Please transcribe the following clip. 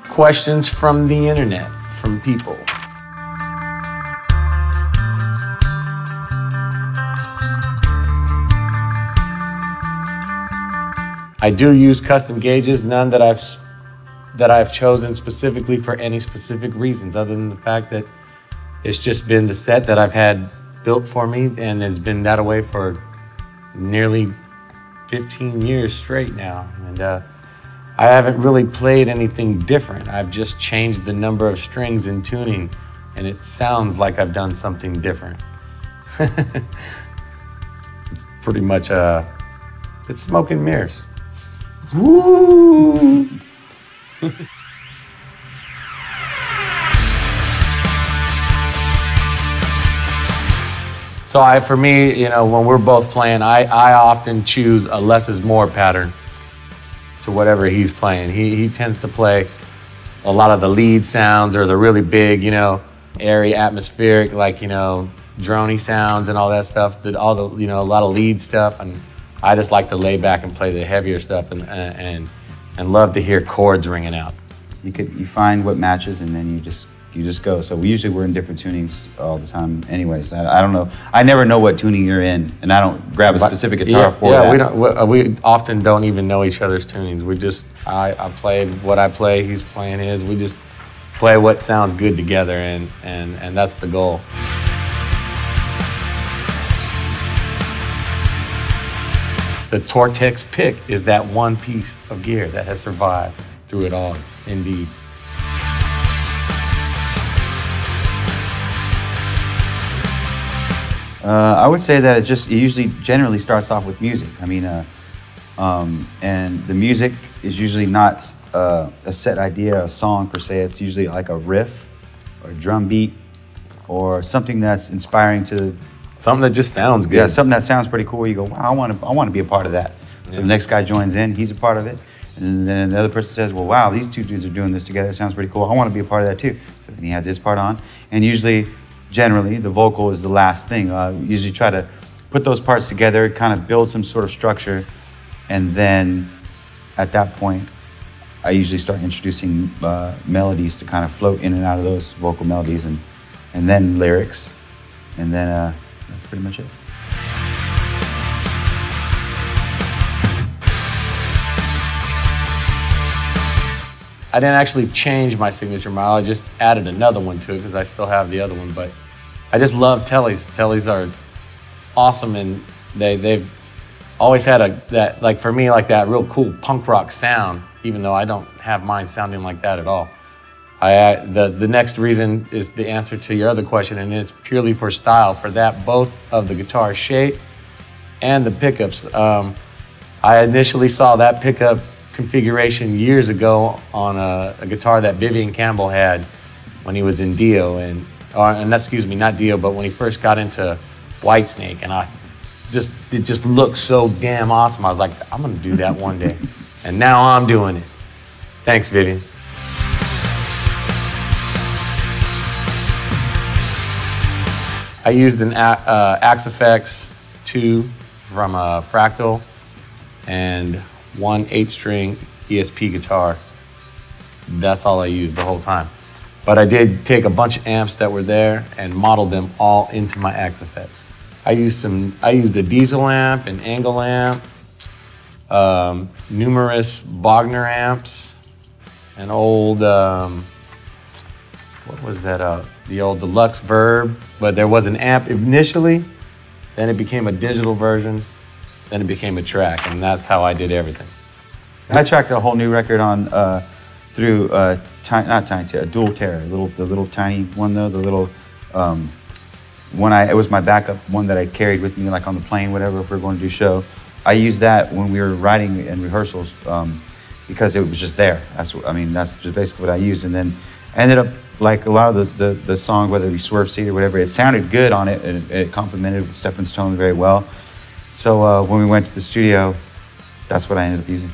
Questions from the internet, from people. I do use custom gauges, none that I've chosen specifically for any specific reasons, other than the fact that it's just been the set that I've had built for me, and it's been that way for nearly 15 years straight now. And I haven't really played anything different. I've just changed the number of strings in tuning, and it sounds like I've done something different. It's pretty much, it's smoke and mirrors. Woo! So for me, you know, when we're both playing, I often choose a less is more pattern to whatever he's playing. He tends to play a lot of the lead sounds or the really big, you know, airy, atmospheric, like, you know, droney sounds and all that stuff, all the, you know, a lot of lead stuff. And I just like to lay back and play the heavier stuff and love to hear chords ringing out. You find what matches, and then you just go. So we're in different tunings all the time anyways. I don't know. I never know what tuning you're in, and I don't grab a specific guitar for that. Yeah, we often don't even know each other's tunings. I play what I play, he's playing his. We just play what sounds good together, and that's the goal. The Tortex pick is that one piece of gear that has survived through it all, indeed. I would say that it usually generally starts off with music. I mean, and the music is usually not a set idea, a song per se. It's usually like a riff or a drum beat or something that's inspiring to... Something that just sounds good. Yeah, something that sounds pretty cool. You go, wow, I want to be a part of that. So the next guy joins in, he's a part of it. And then the other person says, well, wow, these two dudes are doing this together. It sounds pretty cool. I want to be a part of that too. So then he has his part on. And usually, generally, the vocal is the last thing. Usually try to put those parts together, kind of build some sort of structure. And then at that point, I usually start introducing melodies to kind of float in and out of those vocal melodies, and then lyrics. And then that's pretty much it. I didn't actually change my signature model. I just added another one to it because I still have the other one. But I just love tellies. Tellies are awesome, and they've always had that, like for me, like that real cool punk rock sound, even though I don't have mine sounding like that at all. The next reason is the answer to your other question, and it's purely for style. For that, both of the guitar shape and the pickups. I initially saw that pickup configuration years ago on a guitar that Vivian Campbell had when he was in Dio, and excuse me, not Dio, but when he first got into Whitesnake, and it just looked so damn awesome. I was like, I'm gonna do that one day, and now I'm doing it. Thanks, Vivian. I used an Axe-Fx 2 from Fractal and one 8-string ESP guitar. That's all I used the whole time. But I did take a bunch of amps that were there and modeled them all into my Axe-Fx. I used a diesel amp, an angle amp, numerous Bogner amps, an old, what was that, the old Deluxe Verb, but there was an amp initially, then it became a digital version, then it became a track, and that's how I did everything. I tracked a whole new record on through not Tiny Terror, Dual Terror, the little tiny one though, the little it was my backup one that I carried with me, like on the plane, whatever, if we were going to do a show. I used that when we were writing and rehearsals because it was just there. That's just basically what I used, and then I ended up, like a lot of the song, whether it be Swerve Seat or whatever, it sounded good on it, and it complemented Stefan's tone very well. So when we went to the studio, that's what I ended up using.